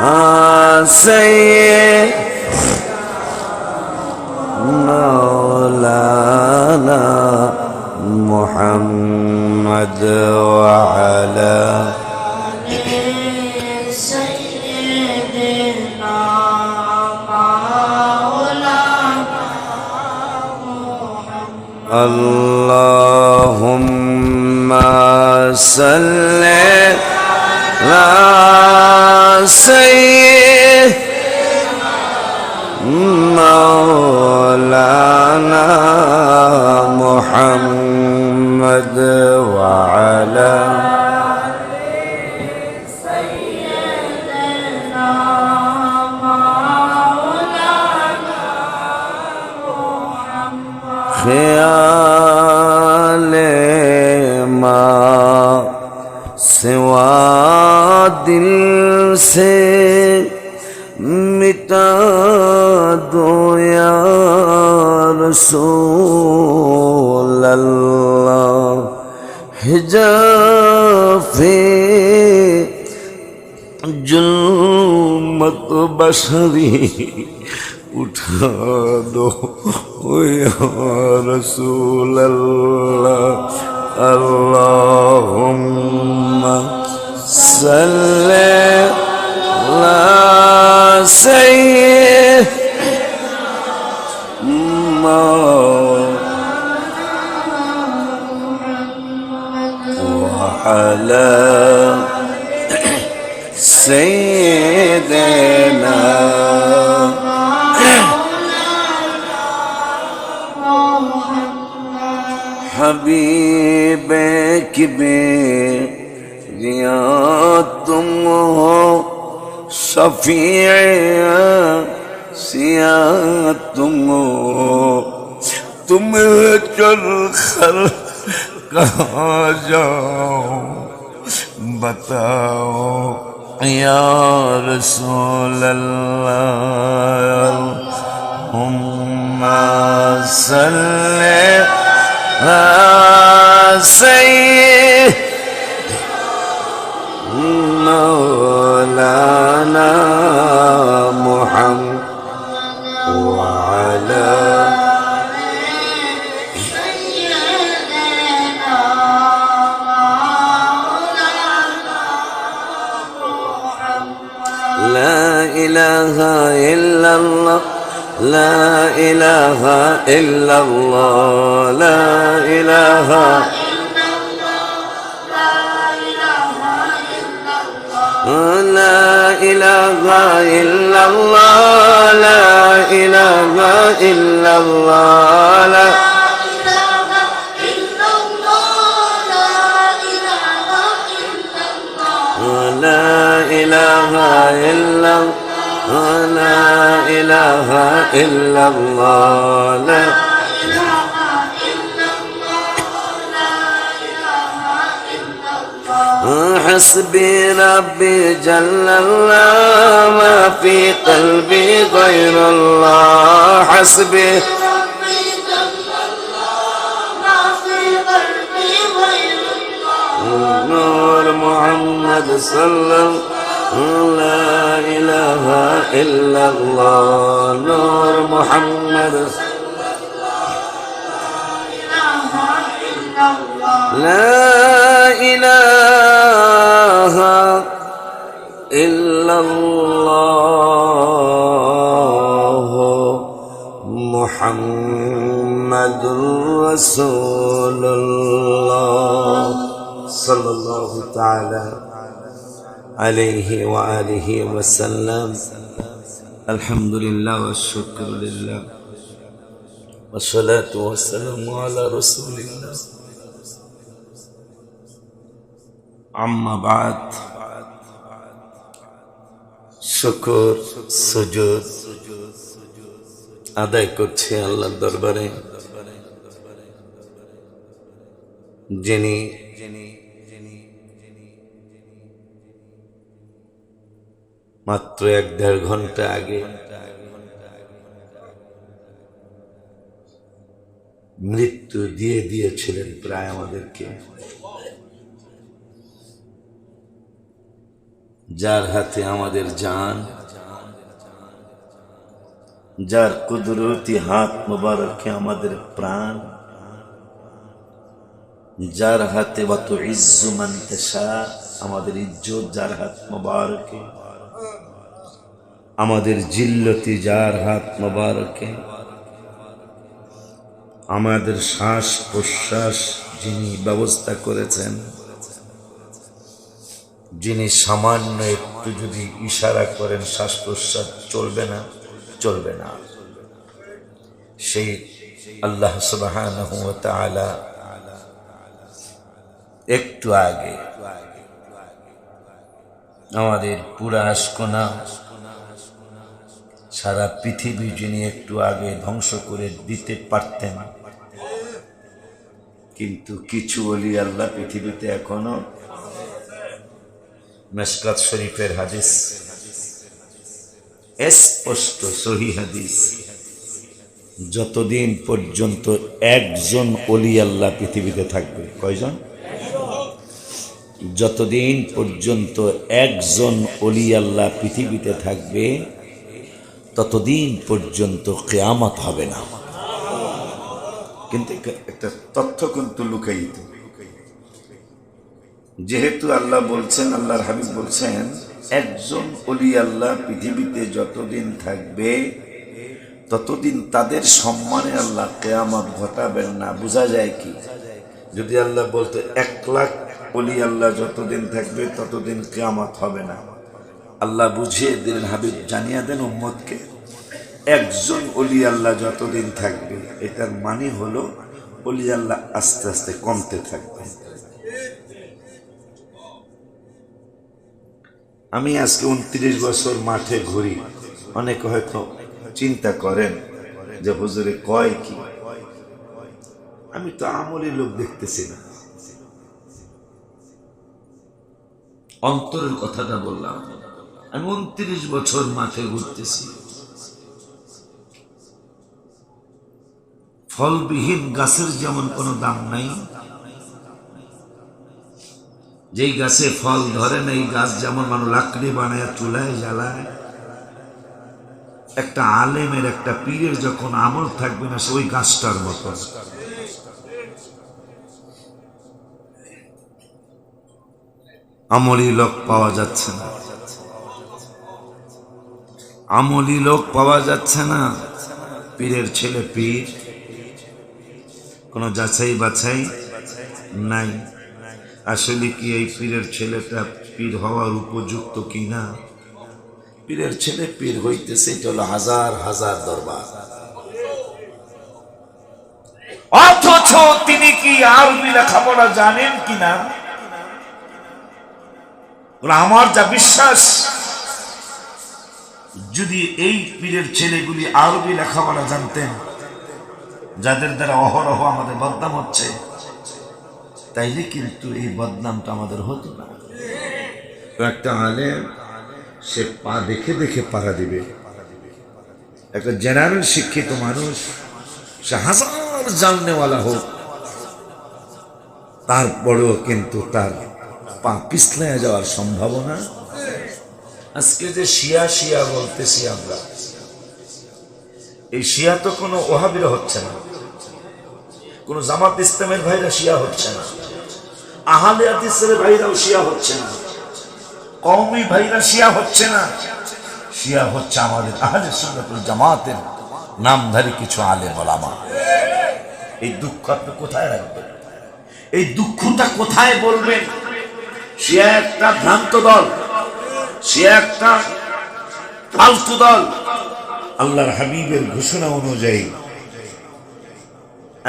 سيد مولانا محمد وعلى سيدنا مولانا اللهم صل على سيدنا مولانا محمد وعلى سيدنا مولانا محمد خيال ما سوا दिल से मिटा दो या रसूल अल्लाह हिजाफे जुल्मत बशरी उठा दो या रसूल अल्लाह अल्लाहुम्मा सल्ले अला सय्यिदना वअला सय्यिदिना हबीबे किबे या तुम हो शफीअ सिया तुम हो तुम चल खल कहाँ जाओ बताओ या रसूल अल्लाह हुम्मा सल्ले अला सय्यिद مولانا محمد وعلى سيدنا مولانا محمد لا إله إلا الله لا إله إلا الله لا إله لا إله إلا الله لا إله إلا الله لا لا إله إلا الله لا إله إلا الله لا حسبي ربي جل الله ما في قلبي غير الله حسبي ربي جل الله ما في قلبي غير الله نور محمد صلى الله لا إله إلا الله نور محمد لا إله إلا الله محمد رسول الله صلى الله تعالى عليه وآله وسلم الحمد لله والشكر لله والصلاة والسلام على رسول الله আম্মা বাদ শুকর সুজুদ আদায় করছি আল্লাহর দরবারে যিনি মাত্র ১-১.৫ ঘন্টা আগে মৃত্যু দিয়ে দিয়েছিলেন প্রায় আমাদেরকে যার হাতে আমাদের জান, যার কুদরতি হাত মোবারকে আমাদের প্রাণ, যার হাতে ওয়াত ইজ্জু মান তাশা, আমাদের ইজ্জত যার হাত মোবারকে, আমাদের জিল্লতি যার হাত মোবারকে, আমাদের শ্বাস প্রশ্বাস যিনি ব্যবস্থা করেছেন, যিনি সামান্য একটু যদি ইশারা করেন শ্বাস প্রশ্বাস চলবে না, সেই আল্লাহ সুবহানাহু ওয়া তাআলা একটু আগে আমাদের পুরা আশকোনা সারা পৃথিবী যিনি একটু আগে ধ্বংস করে দিতে পারতেন, কিন্তু কিছু ওলি আল্লাহ পৃথিবীতে এখনো, মিশকাত শরীফের হাদিস স্পষ্ট সহিহ হাদিস, যতদিন পর্যন্ত একজন ওলি আল্লাহ পৃথিবীতে থাকবে, কয়জন? যতদিন পর্যন্ত একজন ওলি আল্লাহ পৃথিবীতে থাকবে ততদিন পর্যন্ত কিয়ামত হবে না। কিন্তু একটা তথ্য কিন্তু লুকায়িত, যেহেতু আল্লাহ বলছেন, আল্লাহর হাবিব বলছেন, একজন ওলি আল্লাহ পৃথিবীতে যতদিন থাকবে ততদিন তাদের সম্মানে আল্লাহ কিয়ামত ঘটাবেন না। বোঝা যায় কি? যদি আল্লাহ বলতো 1 লাখ ওলি আল্লাহ যতদিন থাকবে ততদিন কিয়ামত হবে না, আল্লাহ বুঝিয়ে দিলেন, হাবিব জানিয়ে দেন উম্মতকে একজন ওলি আল্লাহ যতদিন থাকবে, এটার মানে হলো ওলি আল্লাহ আস্তে আস্তে কমতে থাকবে। আমি আজকে 29 বছর মাঠে ঘুরি, অনেকে হয়তো চিন্তা করেন যে হুজুরে কয় কি, আমি তো আমলি লোক দেখতেছি না। অন্তরের কথাটা বললাম, আমি 29 বছর মাঠে ঘুরতেছি, ফলবিহীন গাছের যেমন কোনো দাম নাই, যেই গাছে ফল ধরে না এই গাছ যেমন মানুষ লাকড়ি বানায় চুলায় জ্বালায়, একটা আলেমের একটা পীরের যখন আমল থাকবে না ওই গাছটার মতো। আমলি লোক পাওয়া যাচ্ছে না, আমলি লোক পাওয়া যাচ্ছে না। পীরের ছেলে পীর, কোনো যাচাই বাছাই নাই। আসলে কি এই পীরের ছেলেটা পীর হওয়ার উপযুক্ত কিনা? পীরের ছেলে পীর হইতেছে, এটা হলো হাজার হাজার দরবার, অথচ তিনি কি আরবি লেখাপড়া জানেন কিনা? আমার যা বিশ্বাস, যদি এই পীরের ছেলেগুলি আরবি লেখাপড়া জানতেন, যাদের দ্বারা অহরহ আমাদের বদনাম হচ্ছে, তাইলে কিন্তু এই বদনামটা আমাদের হতো না। একটা আলেম সে পা দেখে দেখে পাড়া দিবে, একটা জেনারেল শিক্ষিত মানুষ সে হাজার জাননেওয়ালা হোক, তারপরেও কিন্তু তার পা পিছলে যাওয়ার সম্ভাবনা। আজকে যে শিয়া শিয়া বলতেছি আমরা, এই শিয়া তো কোনো ওহাবিরা হচ্ছে না, কোন জামাত ইসলামের ভাইরা শিয়া হচ্ছে না, আহলে হাদিসের ভাইরাও শিয়া হচ্ছে না, কওমি ভাইরা শিয়া হচ্ছে না, শিয়া হচ্ছে আমাদের আহলে সুন্নাত ওয়াল জামাতের নামধারী কিছু আলেম ওলামা। এই দুঃখ আপনি কোথায় রাখবেন? এই দুঃখটা কোথায় বলবেন? শিয়া একটা ভ্রান্ত দল, শিয়া একটা ফালতু দল। আল্লাহর হাবিবের ঘোষণা অনুযায়ী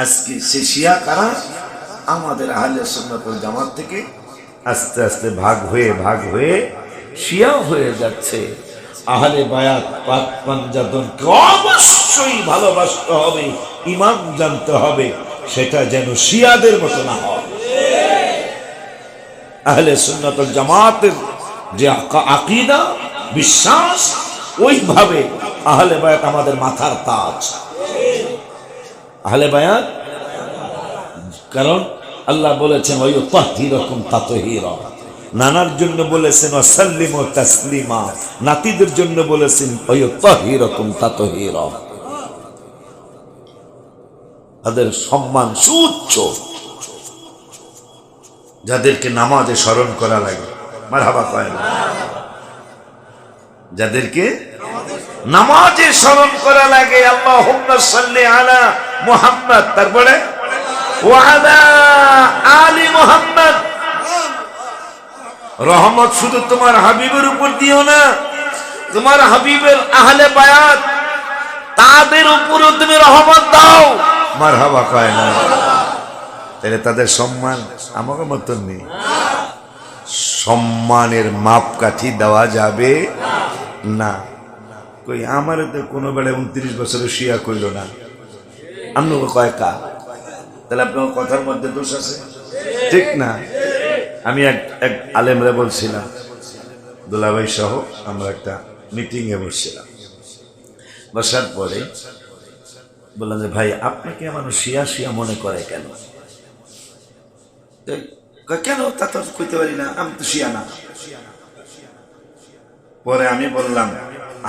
আজকে সে শিয়া কারা? আমাদের আহলে সুন্নাত ওয়াল জামাত থেকে আস্তে আস্তে ভাগ হয়ে শিয়া হয়ে যাচ্ছে। আহলে বায়াত পাক পাঞ্জাতনকে অবশ্যই ভালোবাসতে হবে, ঈমান জানতে হবে, সেটা যেন শিয়াদের মতো না হয়। আহলে সুন্নাত ওয়াল জামাতের যে আকীদা বিশ্বাস, ওইভাবে আহলে বায়াত আমাদের মাথার তাজ। আহলে বায়াত, কারণ আল্লাহ বলেছেন ওয়ায়ুতাহহিরুকুম তাতহীরা, নানার জন্য বলেছেন ওয়াসাল্লিমু তাসলিমা, নাতিদের জন্য বলেছেন ওয়াতাহিরাকুম তাতহীরা। তাদের সম্মান সুউচ্চ, যাদেরকে নামাজে স্মরণ করা লাগে, মারহাবা কয় না, যাদেরকে নামাজে স্মরণ করা লাগে, আল্লাহুম্মা সাল্লি আলা মুহাম্মদ, তারপরে ওয়া আলা আলি মুহাম্মদ। রহমত শুধু তোমার হাবিবের উপর দিও না, তোমার হাবিবের আহলে বায়াত তাদের উপরও তুমি রহমত দাও, মারহাবা কয় না। তাহলে তাদের সম্মান আমাকে মতন নেই, সম্মানের মাপকাঠি দেওয়া যাবে না। কই আমার তো কোনো বেলায় 29 বছরের শিয়া কইল না, আপনাকে কয় কা, তাহলে আপনার কথার মধ্যে দোষ আছে, ঠিক না? আমি এক আলেমরে বলছিলাম, দুলাভাই সহ আমরা একটা মিটিংয়ে বসছিলাম, বসার পরে বললাম যে ভাই আপনাকে মানুষ শিয়া শিয়া মনে করে কেন? কেন তা তো কইতে পারি না, আমি তো শিয়া না। পরে আমি বললাম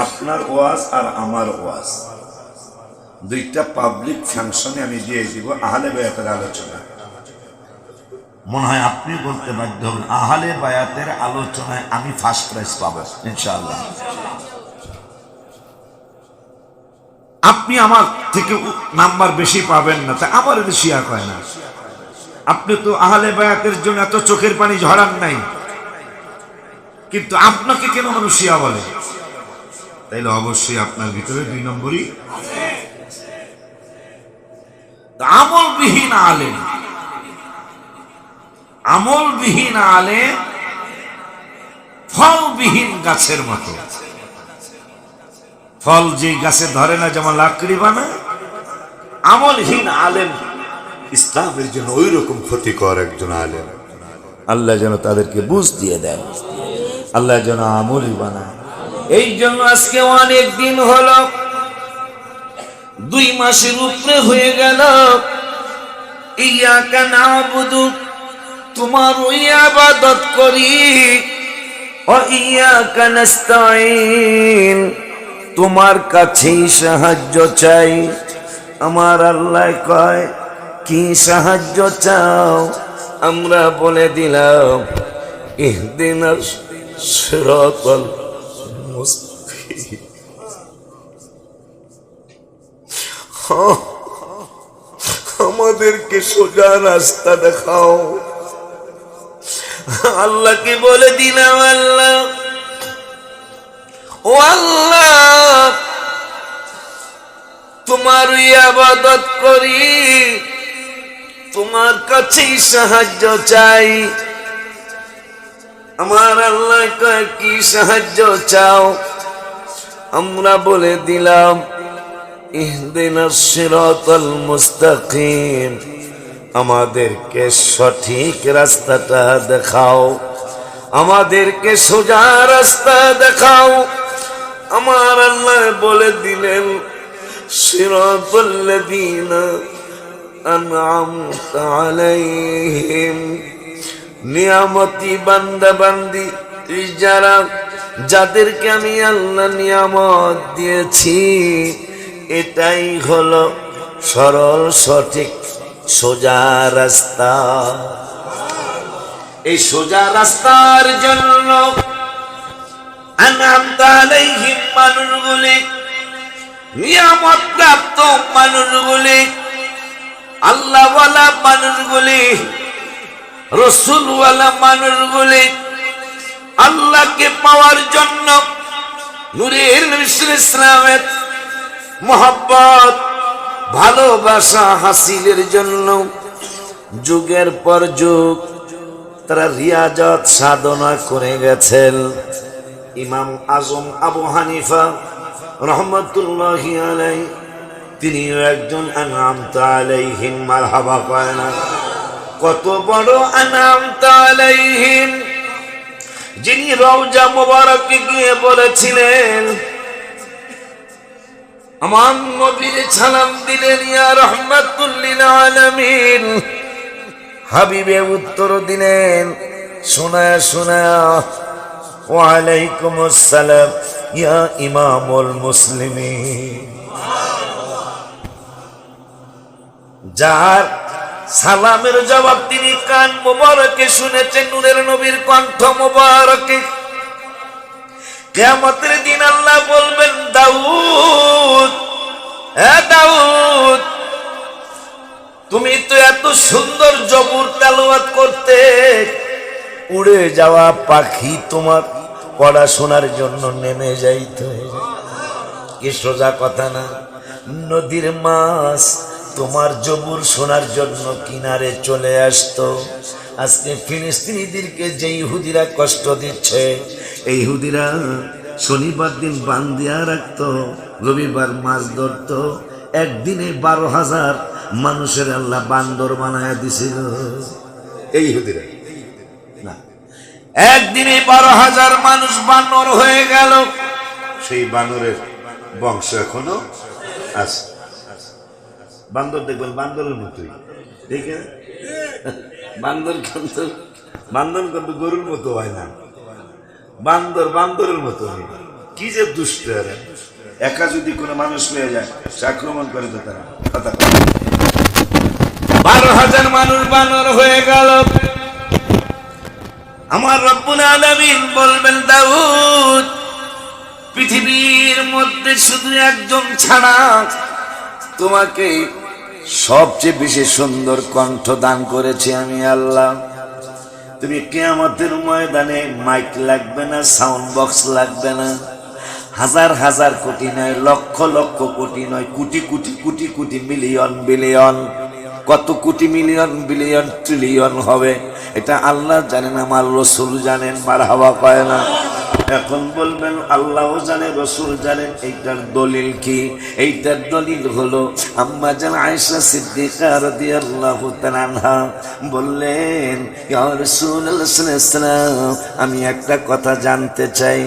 আপনার ওয়াজ আর আমার ওয়াজ দুইটা পাবলিক ফাংশনে আমি দিয়ে দিব আহলে বায়াতের আলোচনা। মনে হয় আপনি বলতে বাধ্য হবেন আহলে বায়াতের আলোচনায় আমি ফার্স্ট প্রাইজ পাবো ইনশাআল্লাহ। আপনি আমার থেকে নাম্বার বেশি পাবেন না, তা আমার এতে শিয়া কয় না। আপনি তো আহলে বায়াতের জন্য এত চোখের পানি ঝরান নাই, কিন্তু আপনাকে কেন মানুষ শিয়া বলে? তাইলে অবশ্যই আপনার ভিতরে 2 নম্বরই আমলবিহীন আলেম। আমলবিহীন আলেম ফলবিহীন গাছের মতো। ফল যে গাছে ধরে না, যেমন লাকড়ি বানায়, আমলহীন আলেম ইসলামের জন্য ওই রকম ক্ষতিকর একজন আলেম। আল্লাহ যেন তাদেরকে বুঝ দিয়ে দেন, আল্লাহ যেন আমলি বানায়। এই জন্য আজকে অনেক দিন হলো, 2 মাসের উপরে হয়ে গেল, ইয়াকা নাবুদু, তোমার ওই ইবাদত করি, ও ইয়াকা নাস্তাইন, তোমার কাছেই সাহায্য চাই। আমার আল্লাহ কয় কি সাহায্য চাও? আমরা বলে দিলাম ইহদিনাস সিরাতাল মুস্তাকিম। আমাদেরকে সোজা রাস্তা দেখাও। আল্লাহকে বলে দিলাম আল্লাহ, ও আল্লাহ তোমার ইবাদত করি, তোমার কাছেই সাহায্য চাই। আমার আল্লাহ কয় কি সাহায্য চাও? আমরা বলে দিলাম ইহদিনাস সিরাতাল মুস্তাকিম, আমাদেরকে সঠিক রাস্তাটা দেখাও, আমাদেরকে সোজা রাস্তা দেখাও। আমার আল্লাহ বলে দিলেন সিরাতাল্লাযীনা আন'আমতা আলাইহিম, নিয়ামতি বান্দা বান্দি যারা, যাদেরকে আমি আল্লাহ নিয়ামত দিয়েছি, এটাই হলো সরল সঠিক সোজা রাস্তা। এই সোজা রাস্তার জন্য আন'আমতা আলাইহিম মানুষগুলি, নিয়ামত প্রাপ্ত মানুষগুলি, আল্লাহওয়ালা মানুষগুলি, রসুলওয়ালা মানুষগুলি, আল্লাহকে পাওয়ার জন্য নূরের নবী সাল্লাল্লাহু আলাইহি ওয়াসাল্লামের মহব্বত ভালোবাসা হাসিলের জন্য যুগের পর যুগ তারা রিয়াজত সাধনা করে গেছেন। ইমাম আজম আবু হানিফা রহমতুল্লাহি আলাইহি, তিনিও একজন আন'আমতা আলাইহিম, মারহাবা কয় না? কত বড় আন'আমতা আলাইহিম, যিনি রওজা মুবারকে গিয়ে বলেছিলেন, আমার নবীর সালাম দিলেন ইয়া রাহমাতুল লিল আলামিন, হাবিবে উত্তর দিলেন শোনায়া শোনায়া ওয়ালাইকুম আসসালাম ইয়া ইমামুল মুসলিমিন। যার সালামের জবাব তিনি কান মোবারকে শুনেছেন, নূরের নবীর কণ্ঠ মোবারকে। কিয়ামতের দিন আল্লাহ বলবেন, দাউদ, দাউদ, তুমি তো এত সুন্দর জবুর তেলাওয়াত করতে, উড়ে যাওয়া পাখি তোমার পড়াশোনার জন্য নেমে যাইতো। কি সোজা কথা না? নদীর মাছ তোমার জবুর শোনার জন্য কিনারে চলে আসতো। আজকে ফিলিস্তিনিদেরকে যে ইহুদিরা কষ্ট দিচ্ছে, এই ইহুদিরা শনিবার দিন বান্দিয়া রাখতো, রবিবার মাছ ধরতো। একদিনে 12,000 মানুষের আল্লাহ বান্দর বানায় দিছিল। এই ইহুদিরা না, একদিনে 12,000 মানুষ বানর হয়ে গেল। সেই বানরের বংশ এখনো আছে। বান্দর দেখবেন বান্দরের মতোই, ঠিক আছে? বান্দর কিন্তু গরুর মতো হয় না, বান্দর বান্দরের মতো হয়। কি যে দুষ্ট! একা যদি কোনো মানুষ পেয়ে যায়, সে আক্রমণ করে তো তারা কথা। 12,000 মানুষ বানর হয়ে গেল। আমার রব্বুল আলামিন বলবেন, দাউদ, পৃথিবীর মধ্যে শুধু একজন ছাড়া তোমাকে সবচেয়ে বেশি সুন্দর কণ্ঠ দান করেছি আমি আল্লাহ। তুমি কিয়ামতের ময়দানে মাইক লাগবে না, সাউন্ড বক্স লাগবে না, হাজার হাজার কোটি নয়, লক্ষ লক্ষ কোটি নয়, কোটি কোটি কোটি কোটি মিলিয়ন বিলিয়ন, কত কোটি মিলিয়ন বিলিয়ন ট্রিলিয়ন হবে এটা আল্লাহ জানেন, আমার রসুল জানেন। মারহাবা কয় না? এখন বলবেন আল্লাহও জানে, রসুল জানেন। এইটার দলিল কি? এইটার দলিল হলো আম্মা জান আয়েশা সিদ্দিকা রাদিয়াল্লাহু তাআলা আনহা বললেন, ইয়া রাসূলুল্লাহ সাল্লাল্লাহু আলাইহি ওয়াসাল্লাম, আমি একটা কথা জানতে চাই।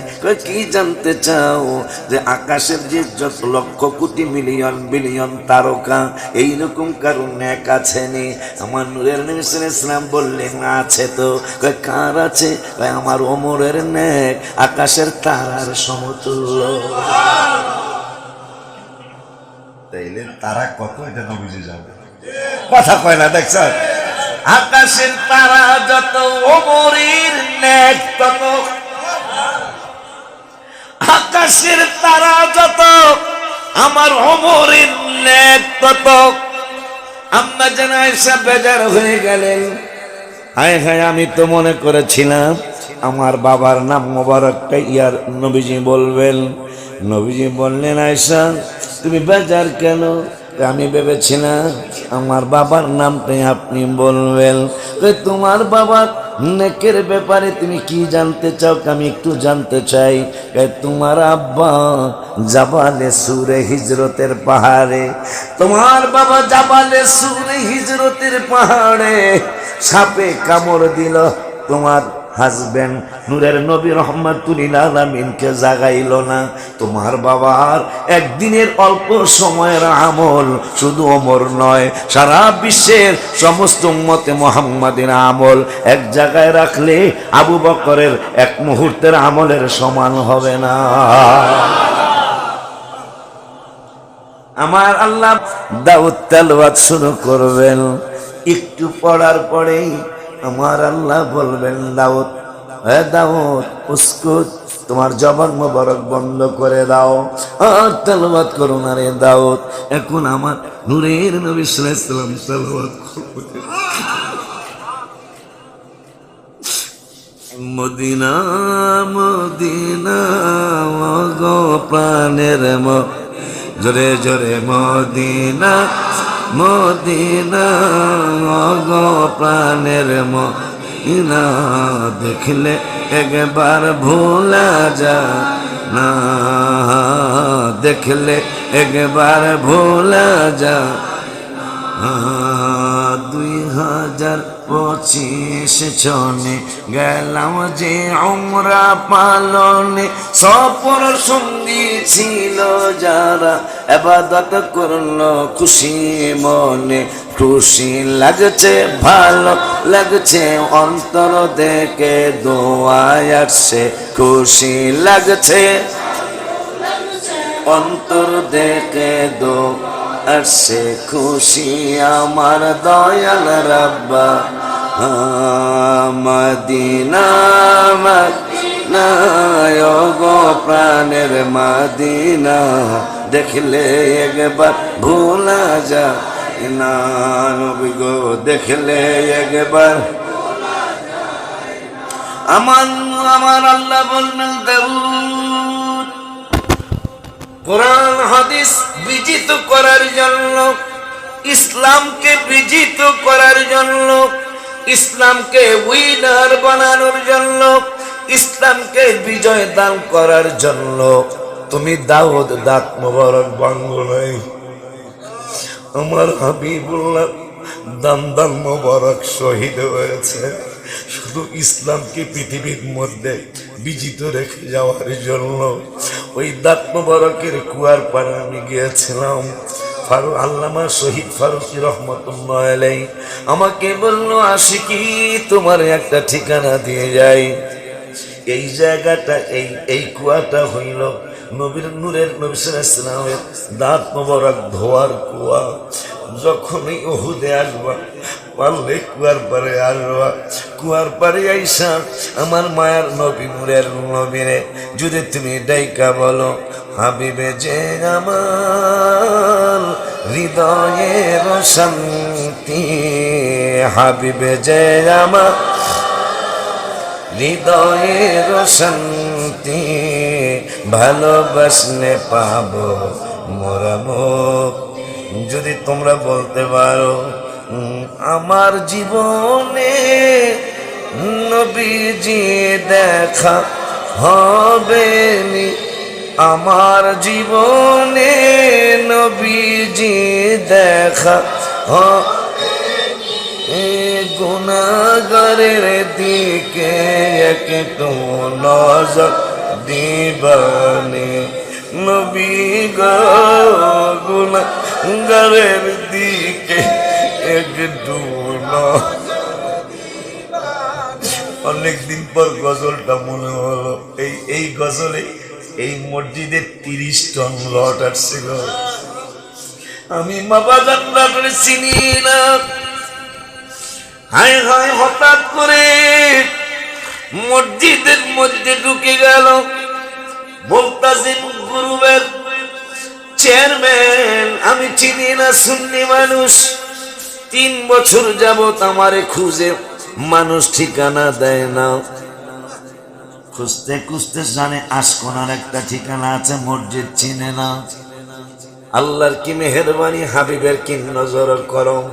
কি জানতে চাও? যে আকাশের যে যত লক্ষ কোটি মিলিয়ন বিলিয়ন তারকা, এইরকম কারো নেক আছে নি? আমার নূরের নবী সাল্লাল্লাহু আলাইহি ওয়াসাল্লাম বললেন, আছে তো। কার আছে? আমার ওমরের নেক আকাশের তারার সমতুল্য। তাইলে তারা কত, এটা নবীজি যাবে, কথা কয় না? দেখছ, আকাশের তারা যত, ওমরের নেক তত। আকাশের তারা যত, আমার ওমরের নেক তত। আম্মা জান আয়েশা বেজার হয়ে গেলেন, হায় হায়, আমি তো মনে করেছিলাম আমার বাবার নাম মোবারকটা ইয়ার নবীজি বলবেন। নবীজি বললেন, আয়েশা তুমি বেজার কেন? আমি ভেবেছিলাম আমার বাবার নামটাই আপনি বলবেন। তোমার বাবার নেকের ব্যাপারে তুমি কি জানতে চাও? আমি একটু জানতে চাই। তোমার আব্বা জাবালে সুরে হিজরতের পাহাড়ে, তোমার বাবা জাবালে সুরে হিজরতের পাহাড়ে সাপে কামড় দিল, তোমার হাজবেন্ড নূরের নবী রহমাতুল আলামিনকে জাগাইল না। তোমার বাবার একদিনের অল্প সময়ের আমল শুধু ওমর নয়, সারা বিশ্বের সমস্ত উম্মতে মুহাম্মাদের আমল এক জায়গায় রাখলে আবু বকরের এক মুহূর্তের আমলের সমান হবে না। আমার আল্লাহ দাউদ তেলাওয়াত শুরু করবেন, একটু পড়ার পরেই আমার আল্লাহ বলবেন, দাউদ, হে দাউদ, উসকুত, তোমার জবান মোবারক বন্ধ করে দাও, আর তেলাওয়াত করো না রে দাউদ। এখন আমার নূরের নবী সাল্লাল্লাহু আলাইহি ওয়াসাল্লাম তেলাওয়াত করবে, মদিনা মদিনা গো প্রাণের জোরে জোরে মদিনা মদিনা গো প্রাণের মদিনা, দেখলে একবার ভোলা যা না, দেখলে একবার ভোলা যা। 2000 25 জনে গেলাম যে উমরা পালনে, সফর সঙ্গী ছিল যারা, ইবাদত করলো খুশি মনে। খুশি লাগছে ভালো লাগছে অন্তর দেখে দোয়া আসছে, খুশি লাগছে অন্তর দেখে দোয়া আসছে, খুশি আমার দয়াল রাব্বা। মদিনা মদিনা ও গো প্রাণের মদিনা, দেখলে একবার ভোলা যায় না নবী গো, দেখলে একবার। আমার আল্লাহ বললেন দাউদ কোরআন হাদিস বিজিত করার জন্য, ইসলামকে বিজিত করার জন্য, ইসলামকে উইনার বানানোর জন্য, ইসলামকে বিজয় দান করার জন্য তুমি দাউদ দাঁত মোবারক ভাঙো নাই। আমার হাবিবুল্লাহ দান দান মোবারক শহীদ হয়েছে শুধু ইসলামকে পৃথিবীর মধ্যে বিজিত রেখে যাওয়ার জন্য। ওই দাঁত মোবারকের কুয়ার পাড়ে আমি গিয়েছিলাম। আল্লামা শহীদ ফারুকী রহমতুল্লাহ আলাইহি আমাকে বলল, আশিকি তোমার একটা ঠিকানা দিয়ে যাই। এই জায়গাটা এই কুয়াটা হইল নবীর নূরের নবী সাল্লাল্লাহু আলাইহি ওয়াসাল্লামের দাঁত মোবারক ধোয়ার কুয়া। যখনই উহুদে আসবা পারলে কুয়ার পারে আসবা, কুয়ার পারে আইসা আমার মায়ার নবী নূরের নবীরে যদি তুমি ডাইকা বলো, হাবিবে যে আমার হৃদয়ের শান্তি, হাবিবে যে আমার হৃদয়ের শান্তি, ভালোবাসলে পাবো মোরা মুখ। যদি তোমরা বলতে পারো আমার জীবনে নবীজি দেখা হবে নি, আমার জীবনে নবীজি দেখা গুনাহগারের দিকে একটু নজর দিবানে, নবী গো গুনাহগারের দিকে একটু অনেকদিন পর গজলটা মনে হলো। এই গজলে এই মসজিদে 30 টন লট আসছিল। আমি মাবাজানরা চিনি না, হায় হায় হঠাৎ করে মসজিদের মধ্যে ঢুকে গেল মুলতাজিম গ্রুপের চেয়ারম্যান। আমি চিনি না, সুন্নি মানুষ। 3 বছর যাবত আমারে খুঁজে মানুষ ঠিকানা দেয় না। খুঁজতে খুঁজতে জানে আশকোনার একটা ঠিকানা আছে, মসজিদ চিনে না। আল্লাহর কি মেহেরবানি, হাবিবের কি নজর করম।